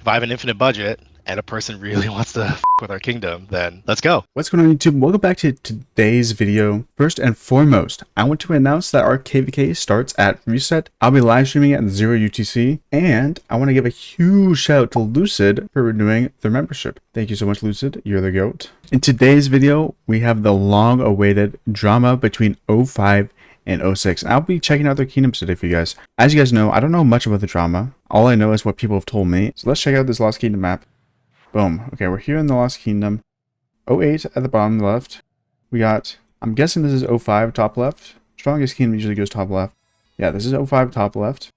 if I have an infinite budget and a person really wants to with our kingdom, then let's go. What's going on, YouTube? Welcome back to today's video. First and foremost, I want to announce that our KVK starts at reset. I'll be live streaming at 0 UTC, and I want to give a huge shout out to Lucid for renewing their membership. Thank you so much, Lucid. You're the GOAT. In today's video, we have the long-awaited drama between 05 and 06. And I'll be checking out their kingdoms today for you guys. As you guys know, I don't know much about the drama. All I know is what people have told me. So let's check out this Lost Kingdom map. Boom. Okay, we're here in the Lost Kingdom. 08 at the bottom left. We got, I'm guessing this is 05 top left. Strongest kingdom usually goes top left. Yeah, this is 05 top left.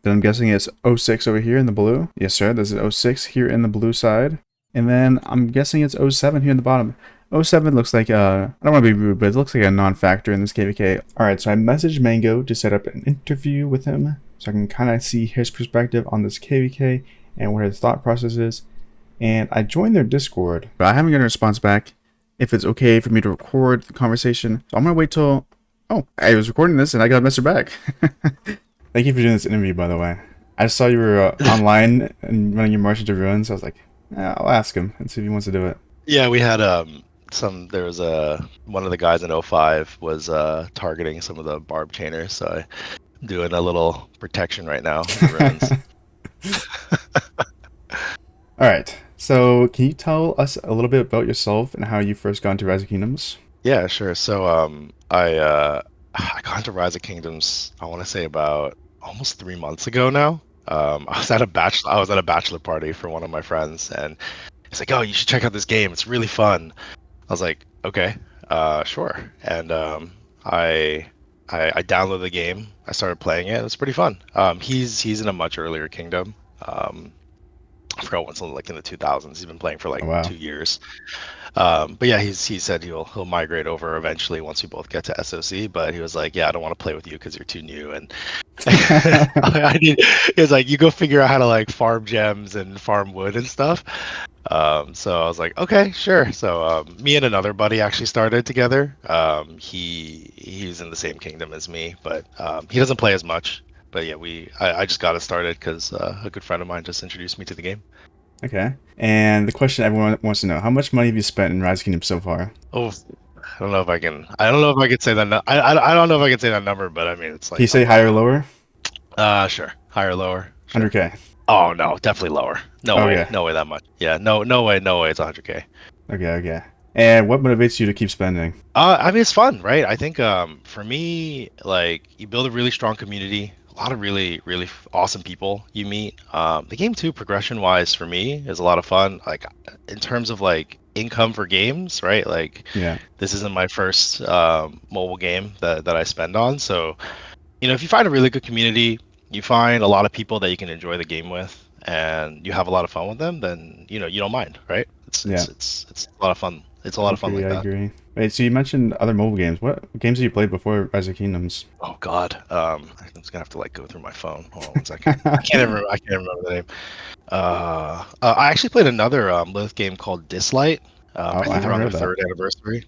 Then I'm guessing it's 06 over here in the blue. Yes, sir. This is 06 here in the blue side. And then I'm guessing it's 07 here in the bottom. 07 looks like, I don't want to be rude, but it looks like a non-factor in this KVK. Alright, so I messaged Mango to set up an interview with him so I can kind of see his perspective on this KVK and what his thought process is. And I joined their Discord, but I haven't gotten a response back if it's okay for me to record the conversation. So I'm going to wait till... Oh, I was recording this and I got a message back. Thank you for doing this interview, by the way. I saw you were online and running your March into Ruins. So I was like, I'll ask him and see if he wants to do it. Yeah, we had there was one of the guys in 05 was targeting some of the barb chainers, so I'm doing a little protection right now. Alright, so can you tell us a little bit about yourself and how you first got into Rise of Kingdoms? Yeah, sure. So I got into Rise of Kingdoms, I want to say about almost 3 months ago now. I was at a bachelor party for one of my friends, and he's like, "Oh, you should check out this game. It's really fun." I was like, "Okay, sure." And I downloaded the game. I started playing it. It was pretty fun. He's in a much earlier kingdom. I forgot when, something like in the 2000s. He's been playing for like 2 years. But yeah, he said he'll migrate over eventually once we both get to SOC. But he was like, "Yeah, I don't want to play with you because you're too new." And he was like, "You go figure out how to like farm gems and farm wood and stuff." So I was like, "Okay, sure." So me and another buddy actually started together. He's in the same kingdom as me, but he doesn't play as much. But yeah, I just got it started because a good friend of mine just introduced me to the game. Okay. And the question everyone wants to know: how much money have you spent in Rise of Kingdoms so far? Oh, I don't know if I can. I don't know if I could say that. I don't know if I can say that number, but I mean, it's like. Can you say higher or lower? Sure. Higher or lower. Sure. 100K. Oh no, definitely lower. No way. Yeah. No way that much. Yeah. No way. It's 100K. Okay. And what motivates you to keep spending? I mean, it's fun, right? I think for me, like, you build a really strong community. A lot of really awesome people you meet. The game too, progression wise, for me is a lot of fun. Like in terms of like income for games, right? Like, yeah, this isn't my first mobile game that I spend on. So, if you find a really good community, you find a lot of people that you can enjoy the game with, and you have a lot of fun with them, then you don't mind, right? It's a lot of fun. It's a lot of fun like that. I agree. Wait, so you mentioned other mobile games. What games have you played before Rise of Kingdoms? Oh God, I'm just gonna have to like go through my phone. Hold on one second. I can't remember the name. I actually played another Lilith game called Dislight. I think they're on their 3rd anniversary.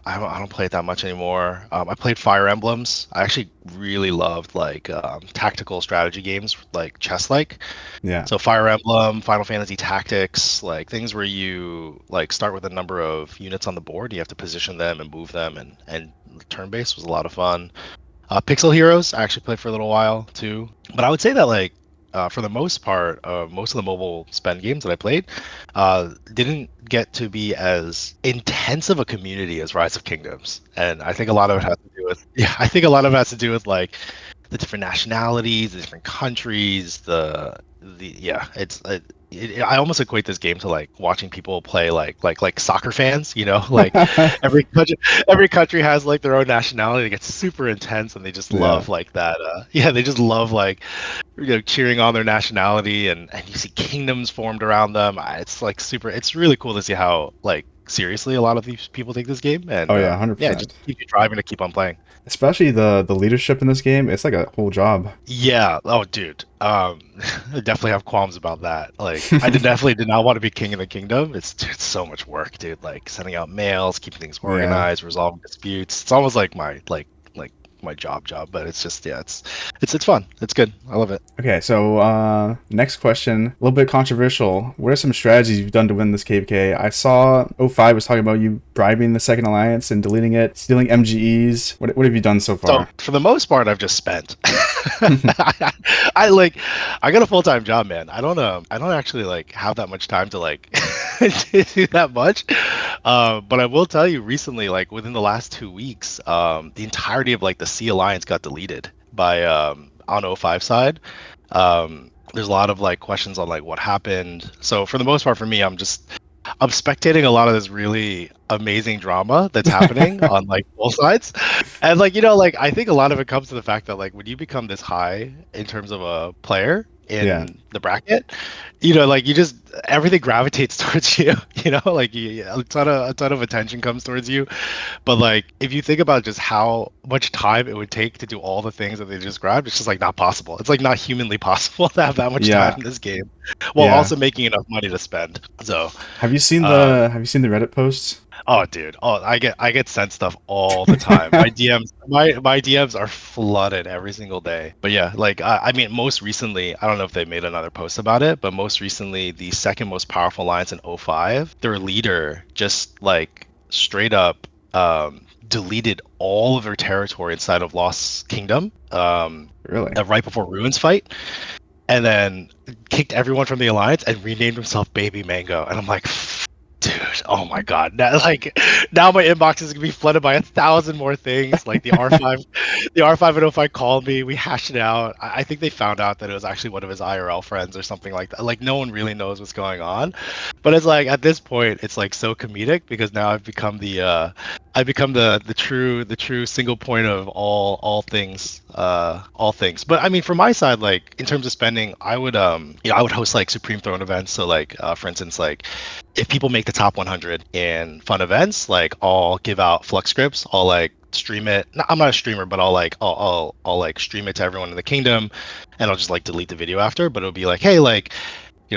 I don't play it that much anymore. I played Fire Emblems. I actually really loved like tactical strategy games, like chess-like. Yeah. So Fire Emblem, Final Fantasy Tactics, like things where you like start with a number of units on the board. You have to position them and move them, and turn-based was a lot of fun. Pixel Heroes, I actually played for a little while too. But I would say that like for the most part, most of the mobile spend games that I played didn't get to be as intense of a community as Rise of Kingdoms, and I think a lot of it has to do with like the different nationalities, the different countries, I almost equate this game to like watching people play like soccer fans, like every country has like their own nationality. It gets super intense, and they just love like that. They just love like cheering on their nationality, and you see kingdoms formed around them. It's like it's really cool to see how like seriously a lot of these people take this game, and 100%. Just keep you driving to keep on playing. Especially the leadership in this game, it's like a whole job. Yeah. Oh, dude. I definitely have qualms about that. Like, I definitely did not want to be king of the kingdom. It's so much work, dude. Like sending out mails, keeping things organized, resolving disputes. It's almost like my my job, but it's just yeah, it's fun. It's good. I love it. Okay, so next question, a little bit controversial. What are some strategies you've done to win this KVK? I saw O5 was talking about you bribing the Second Alliance and deleting it, stealing MGEs. What have you done so So far? for the most part, I've just spent. I like, I got a full time job, man. I don't actually like have that much time to like to do that much. But I will tell you, recently, like within the last 2 weeks, the entirety of like the C Alliance got deleted by on O5 side. There's a lot of like questions on like what happened. So for the most part, for me, I'm spectating a lot of this really amazing drama that's happening on like both sides. And like, like I think a lot of it comes to the fact that like when you become this high in terms of a player Yeah, in the bracket, like you just everything gravitates towards you, like a ton of attention comes towards you. But like, if you think about just how much time it would take to do all the things that they described, it's just like not possible. It's like not humanly possible to have that much time yeah, in this game, while yeah. also making enough money to spend. So, The um, Have you seen the Reddit posts? oh, dude, oh, I get sent stuff all the time. My DMs are flooded every single day. But yeah, like I mean, most recently, I don't know if they made another post about it, but most recently, the second most powerful alliance in O5, their leader just like straight up deleted all of their territory inside of Lost Kingdom, Really? right before Ruins fight, and then kicked everyone from the alliance and renamed himself Baby Mango. And I'm like, dude, oh my god! Now my inbox is gonna be flooded by 1,000 more things. Like the R5, the R5 and O5 called me. We hashed it out. I think they found out that it was actually one of his IRL friends or something like that. Like no one really knows what's going on, but it's like at this point, it's like so comedic because now I've become the true single point of all things. But I mean, from my side, like in terms of spending, I would host like Supreme Throne events. So like for instance, like if people make the top 100 in fun events, like I'll give out flux scripts. I'll like stream it. No, I'm not a streamer, but I'll like stream it to everyone in the kingdom, and I'll just like delete the video after. But it'll be like, hey, like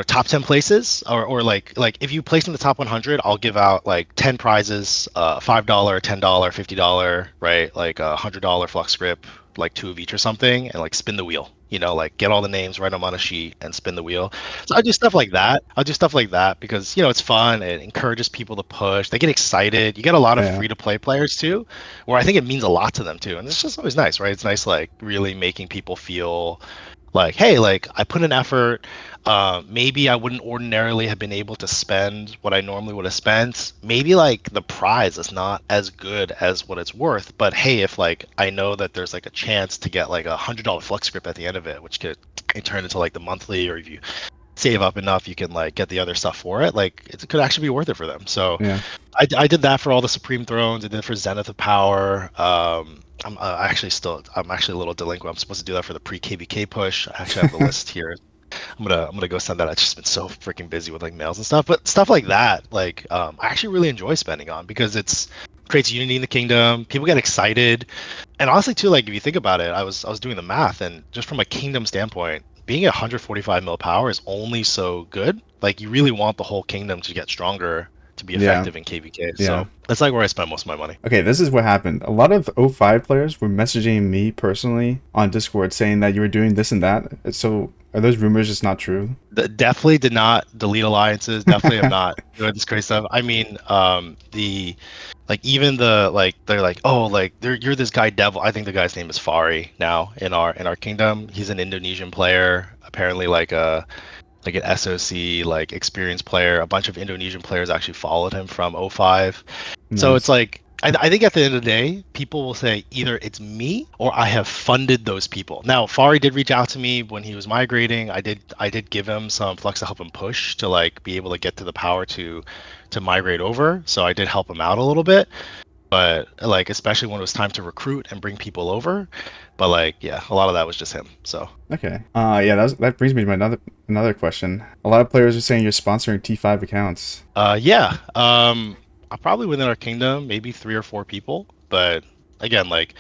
top 10 places, or like if you place in the top 100, I'll give out like 10 prizes, $5, $10, $50, right, like $100 flux script, like two of each or something, and like spin the wheel, like get all the names, write them on a sheet and spin the wheel. So I'll do stuff like that because it's fun. It encourages people to push. They get excited. You get a lot of Yeah, free to play players too, where I think it means a lot to them too, and it's just always nice, right? It's nice, like really making people feel like, hey, like I put an effort. Maybe I wouldn't ordinarily have been able to spend what I normally would have spent. Maybe like the prize is not as good as what it's worth, but hey, if like I know that there's like a chance to get like $100 flux script at the end of it, which could turn into like the monthly, or if you save up enough, you can like get the other stuff for it. Like it could actually be worth it for them. So yeah. I did that for all the Supreme Thrones. I did it for Zenith of Power. I'm actually a little delinquent. I'm supposed to do that for the pre KBK push. I actually have the list here. I'm gonna go send that. I've just been so freaking busy with like mails and stuff, but stuff like that, like I actually really enjoy spending on because it's creates unity in the kingdom. People get excited, and honestly too, like if you think about it, I was doing the math, and just from a kingdom standpoint, being at 145 mil power is only so good. Like you really want the whole kingdom to get stronger to be Yeah, effective in KVK. yeah. So that's like where I spend most of my money. Okay, this is what happened. A lot of O5 players were messaging me personally on Discord saying that you were doing this and that. So are those rumors just not true? Definitely did not delete alliances. Definitely am not doing this crazy stuff. I mean, the like even the like they're like, oh, like you're this guy devil. I think the guy's name is Fari now in our kingdom. He's an Indonesian player, apparently like an SOC like experienced player. A bunch of Indonesian players actually followed him from O5. So it's Nice. like I think at the end of the day, people will say either it's me or I have funded those people. Now, Fari did reach out to me when he was migrating. I did give him some flux to help him push to like be able to get to the power to migrate over. So I did help him out a little bit, but like especially when it was time to recruit and bring people over. But like yeah, a lot of that was just him. So Okay. Yeah, that brings me to my another question. A lot of players are saying you're sponsoring T5 accounts. yeah. Probably within our kingdom, maybe 3 or 4 people. But again, like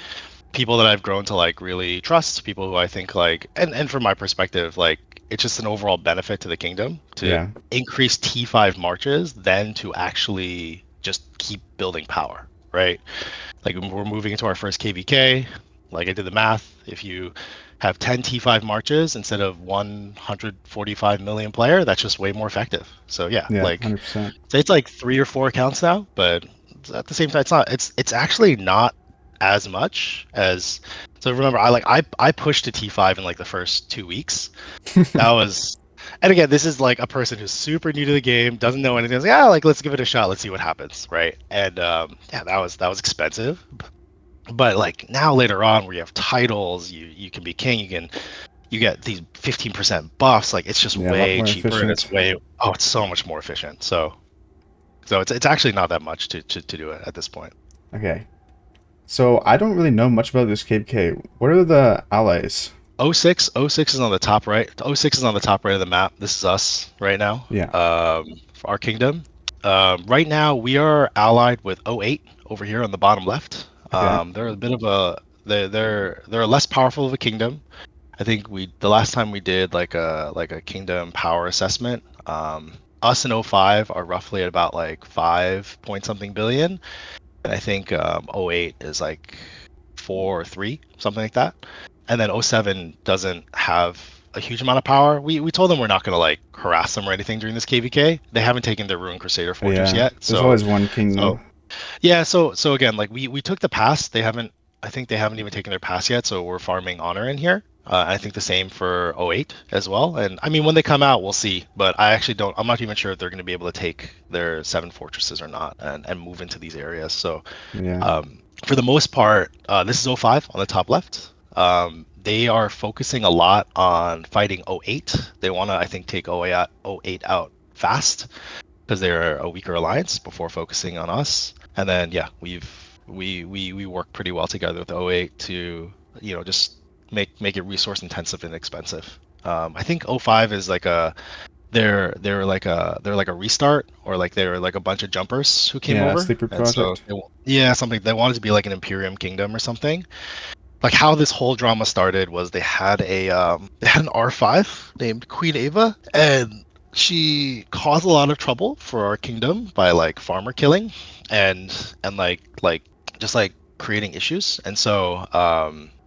people that I've grown to like really trust, people who I think like and from my perspective, like it's just an overall benefit to the kingdom to Yeah. increase T5 marches than to actually just keep building power, right? Like we're moving into our first KVK. Like I did the math. If you have 10 T5 marches instead of 145 million player, that's just way more effective. So yeah, Yeah, like 100%. so it's like 3 or 4 accounts now, but at the same time, it's not. It's actually not as much as. So remember, I pushed to T5 in like the first 2 weeks. That was, and again, this is like a person who's super new to the game, doesn't know anything. Like, yeah, like let's give it a shot, let's see what happens, right? And yeah, that was expensive. But like now later on, where you have titles, you can be king, you get these 15% buffs. Like it's just Yeah, a lot way more cheaper, and efficient. it's so much more efficient. So it's actually not that much to do it at this point. Okay. So I don't really know much about this KVK. What are the allies? Oh 06 is on the top right. Oh 06 is on the top right of the map. This is us right now. Yeah. For our kingdom. Right now we are allied with oh 08 over here on the bottom left. Okay. They're a bit of a they're a less powerful of a kingdom. I think the last time we did like a kingdom power assessment, us and oh 05 are roughly at about like 5 point something billion. And I think oh 08 is like 4 or 3, something like that. And then oh 07 doesn't have a huge amount of power. We told them we're not going to like harass them or anything during this KVK. They haven't taken their Ruined Crusader But Fortress yeah, yet. there's So always one king so though. yeah, so again, like we took the pass. They haven't. I think they haven't even taken their pass yet. So we're farming honor in here. I think the same for oh 08 as well. And I mean, when they come out, we'll see. But I actually don't. I'm not even sure if they're going to be able to take their 7 fortresses or not, and move into these areas. So Yeah. for the most part, this is oh 05 on the top left. They are focusing a lot on fighting oh 08. They want to, I think, take oh 08 out fast because they're a weaker alliance before focusing on us. And then yeah, we work pretty well together with oh 08 to just make it resource intensive and expensive. I think oh 05 is like a they're like a restart, or like they're like a bunch of jumpers who came Yeah, over, sleeper and so project. yeah, something they wanted to be like an Imperium kingdom or something. Like how this whole drama started was they had an R5 named Queen Ava, and she caused a lot of trouble for our kingdom by like farmer killing and like just like creating issues. And so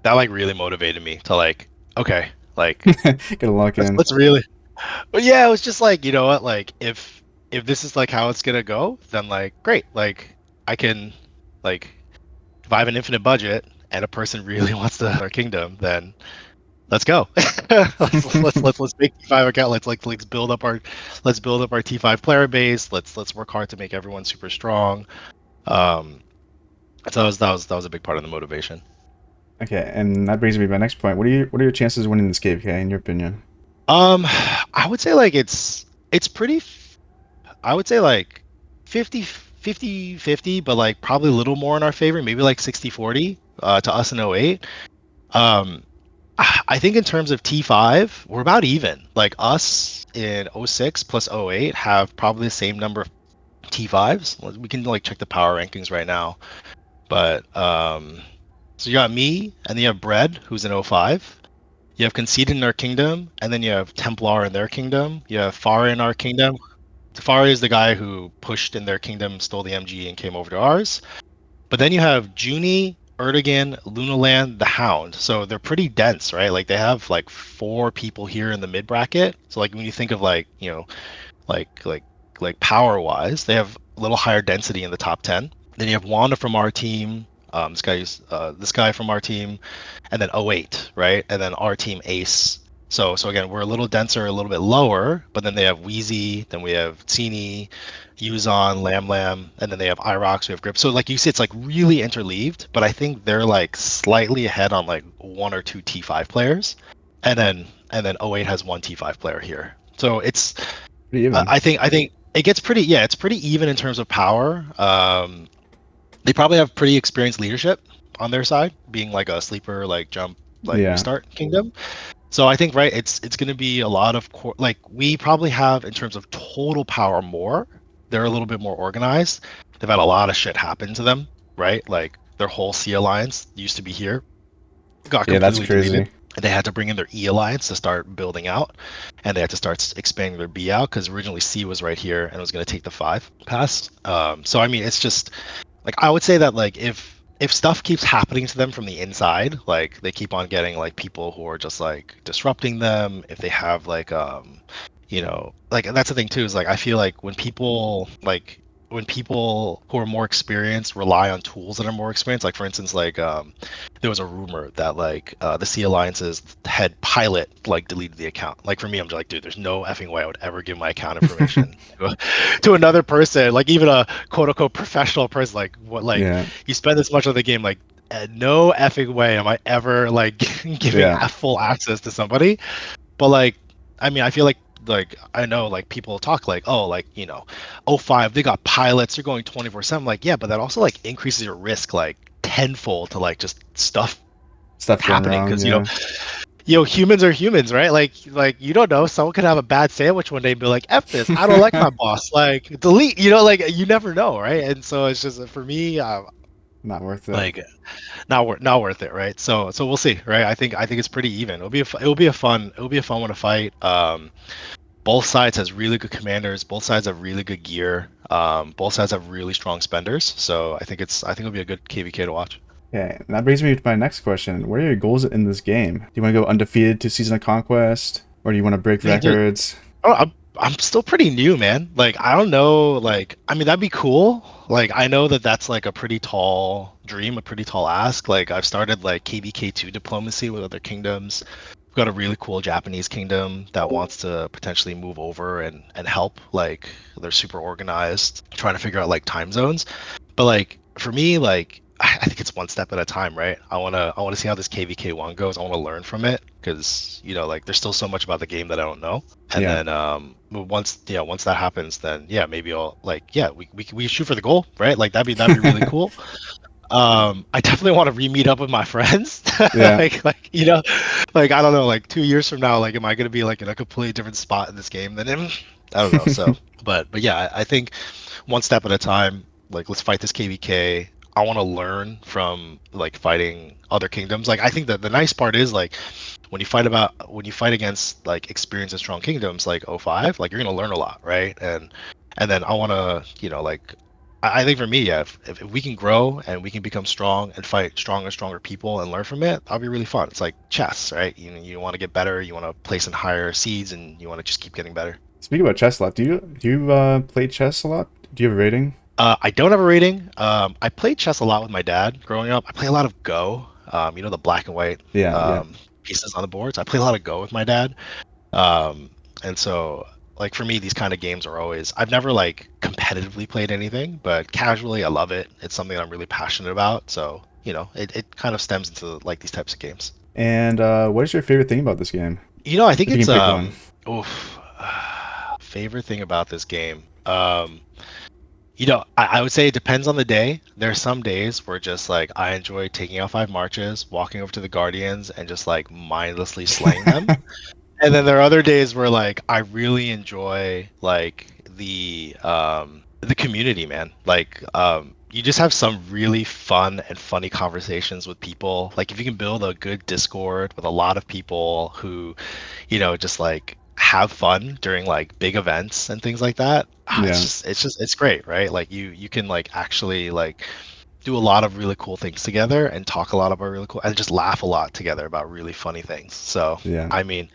that like really motivated me to like, okay, like Gotta lock in. let's really, but yeah, it was just like, you know what, like if this is like how it's gonna go, then like great, like I can, like if I have an infinite budget and a person really wants to our kingdom, then let's go. Let's make T5 account. Let's build up our T5 player base. Let's work hard to make everyone super strong. Um, so that was a big part of the motivation. Okay, and that brings me to my next point. What are your chances of winning this KVK in your opinion? I would say like it's pretty. I would say like 50, but like probably a little more in our favor, maybe like 60-40 to us in oh 08. Um, I think in terms of T5, we're about even. Like us in oh 06 plus oh 08 have probably the same number of T5s. We can like check the power rankings right now. But so you got me, and then you have Bread, who's in oh 05. You have Conceded in our kingdom, and then you have Templar in their kingdom. You have Fari in our kingdom. Fari is the guy who pushed in their kingdom, stole the MG, and came over to ours. But then you have Junie, Erdogan, Lunaland, the Hound. So they're pretty dense, right? Like they have like 4 people here in the mid bracket. So like when you think of like, like like power wise, they have a little higher density in the top 10. Then you have Wanda from our team. This guy from our team, and then oh 08, right? And then our team Ace. So again, we're a little denser, a little bit lower, but then they have Wheezy, then we have Tsini, Yuzon, Lam Lam, and then they have Irox, we have Grip. So like you see, it's like really interleaved, but I think they're like slightly ahead on like 1 or 2 T5 players, and then oh 08 has 1 T5 player here. So it's Pretty even. I think it gets pretty, yeah, it's pretty even in terms of power. They probably have pretty experienced leadership on their side, being like a sleeper, like jump, like Yeah. restart kingdom. So I think right, it's going to be a lot of like we probably have in terms of total power more. They're a little bit more organized. They've had a lot of shit happen to them, right? Like their whole C alliance used to be here, got Yeah, that's completely deleted. crazy. And they had to bring in their E alliance to start building out, and they had to start expanding their B out because originally C was right here and was going to take the 5 pass. So I mean, it's just like I would say that like if stuff keeps happening to them from the inside, like they keep on getting like people who are just like disrupting them, if they have like like that's the thing too, is like I feel like when people who are more experienced rely on tools that are more experienced, like for instance, like there was a rumor that like the Sea Alliance's head pilot like deleted the account. Like for me, I'm just like, dude, there's no effing way I would ever give my account information to another person, like even a quote unquote professional person. Like what, like Yeah, you spend this much of the game, like no effing way am I ever like giving yeah, full access to somebody. But like, I mean, I feel like I know like people talk like, oh, like oh 05 they got pilots, they're going 24/7. Like, yeah, but that also like increases your risk like tenfold to like just stuff stuff going happening wrong. because Yeah, humans are humans, right? Like you don't know, someone could have a bad sandwich one day and be like, F this, I don't like my boss, like delete, like you never know, right? And so it's just for me, not worth it. like not worth it, right? So we'll see, right? I think it's pretty even. It'll be a fun one to fight. Both sides has really good commanders. Both sides have really good gear. Both sides have really strong spenders. So I think it'll be a good KVK to watch. Okay, and that brings me to my next question. What are your goals in this game? Do you want to go undefeated to Season of Conquest, or do you want to break Man, dude, records? I'm still pretty new, man. Like I don't know. Like I mean, that'd be cool. Like I know that that's like a pretty tall dream, a pretty tall ask. Like I've started like KVK2 diplomacy with other kingdoms. We've got a really cool Japanese kingdom that wants to potentially move over and help. Like they're super organized, trying to figure out like time zones. But like for me, like I think it's one step at a time, right? I wanna see how this KVK1 goes. I want to learn from it because like there's still so much about the game that I don't know. And Yeah, then once that happens, then yeah, maybe I'll like yeah, we shoot for the goal, right? Like that'd be really cool. I definitely want to re-meet up with my friends. yeah. Like I don't know, like 2 years from now, like am I gonna be like in a completely different spot in this game than him? I don't know. So, but yeah, I think one step at a time. Like let's fight this KVK. I want to learn from like fighting other kingdoms. Like I think that the nice part is like when you fight against like experienced and strong kingdoms like O5, like you're gonna learn a lot, right? And then I want to like I think for me, yeah, if we can grow and we can become strong and fight stronger and stronger people and learn from it, that'll be really fun. It's like chess, right? You want to get better, you want to place in higher seeds, and you want to just keep getting better. Speaking about chess a lot, do you play chess a lot? Do you have a rating? I don't have a rating. I played chess a lot with my dad growing up. I play a lot of Go. The black and white Yeah, yeah, pieces on the boards. I play a lot of Go with my dad. And so like for me, these kind of games are always. I've never like competitively played anything, but casually, I love it. It's something I'm really passionate about. So it kind of stems into like these types of games. And what is your favorite thing about this game? I think If you it's can pick one. oof, favorite thing about this game. I would say it depends on the day. There are some days where just like I enjoy taking out 5 marches, walking over to the Guardians, and just like mindlessly slaying them. And then there are other days where like I really enjoy like the community, man. Like you just have some really fun and funny conversations with people. Like if you can build a good Discord with a lot of people who, just like have fun during like big events and things like that. Yeah, It's great, right? Like you can like actually like do a lot of really cool things together and talk a lot about really cool and just laugh a lot together about really funny things. So, yeah, I mean,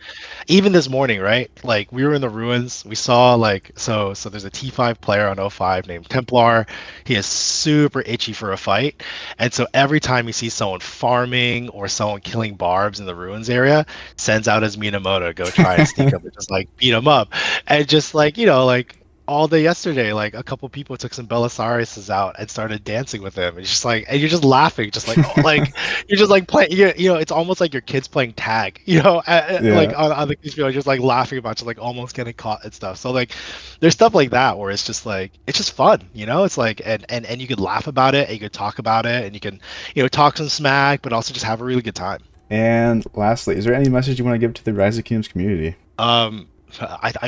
even this morning, right? Like we were in the ruins, we saw like so there's a T5 player on O5 named Templar. He is super itchy for a fight. And so every time he sees someone farming or someone killing barbs in the ruins area, sends out his Minamoto to go try and sneak up and just like beat him up. And just like, like all day yesterday, like a couple people took some Belisariuses out and started dancing with him. It's just like, and you're just laughing, just like, oh, like you're just like playing. It's almost like your kids playing tag. Like yeah. on the field, just like laughing about, just like almost getting caught and stuff. So like, there's stuff like that where it's just like, it's just fun. It's like, and you could laugh about it, and you could talk about it, and you can, talk some smack, but also just have a really good time. And lastly, is there any message you want to give to the Rise of Kingdoms community? I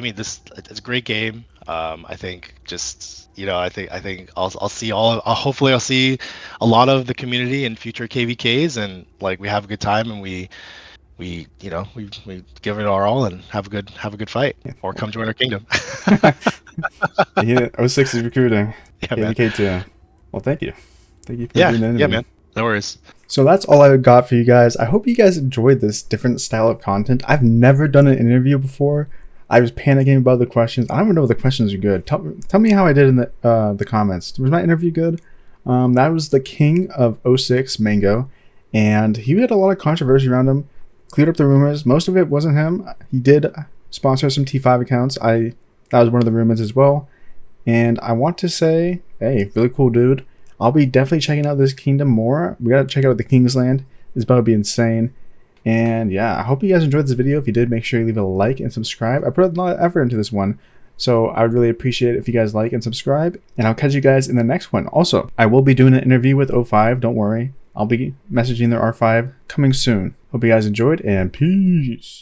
mean, it's a great game. I think just I think I'll see hopefully I'll see a lot of the community in future KVKs, and like we have a good time, and we give it our all and have a good fight, Yeah. or come join our kingdom. Yeah, O 06 is recruiting. Yeah, man. KVK2. Well, thank you. Thank you for Yeah, doing the yeah, interview. man. No worries. So that's all I got for you guys. I hope you guys enjoyed this different style of content. I've never done an interview before. I was panicking about the questions. I don't even know if the questions are good. Tell me how I did in the comments. Was my interview good? That was the king of '06 Mango, and he had a lot of controversy around him. Cleared up the rumors. Most of it wasn't him. He did sponsor some T5 accounts. That was one of the rumors as well. And I want to say, hey, really cool dude. I'll be definitely checking out this kingdom more. We gotta check out the Kingsland. It's about to be insane. And yeah, I hope you guys enjoyed this video. If you did, make sure you leave a like and subscribe. I put a lot of effort into this one, so I would really appreciate it if you guys like and subscribe. And I'll catch you guys in the next one. Also, I will be doing an interview with O5. Don't worry. I'll be messaging their R5 coming soon. Hope you guys enjoyed, and peace.